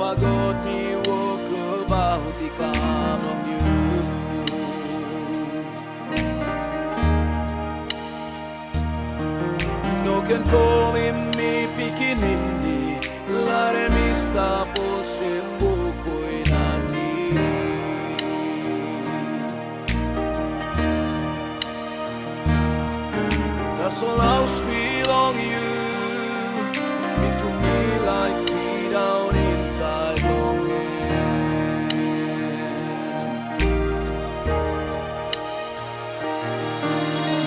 Papa God, me walk about the calm on you. No can call him me pikinindi, lare mi sta po se buko inani. That's all I'll feel on you. It to me like sea down inside longing.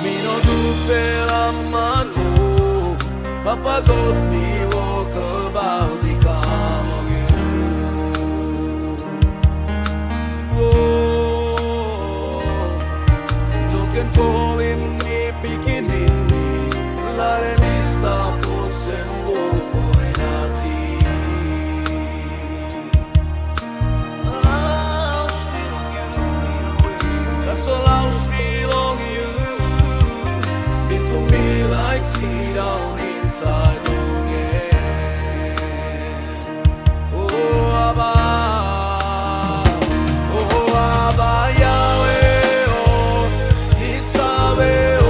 Me no do per a man, oh, Papa God me walk about the calm of you. Oh, no can call him me beginning. Lare mi sta por sembo poi nati. I'll feel on you. That's all I'll feel on you. It to me like sea down inside again. Oh Abba, oh Abba Yahweh, oh Yisrael.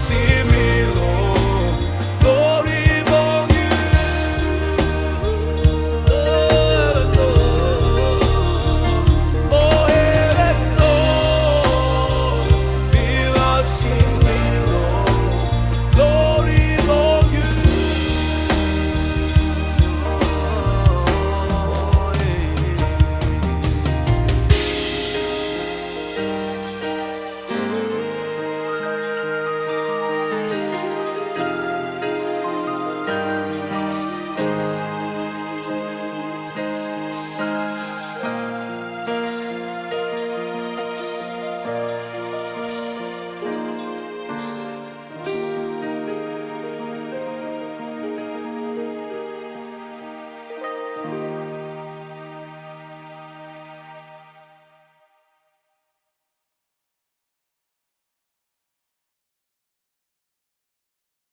See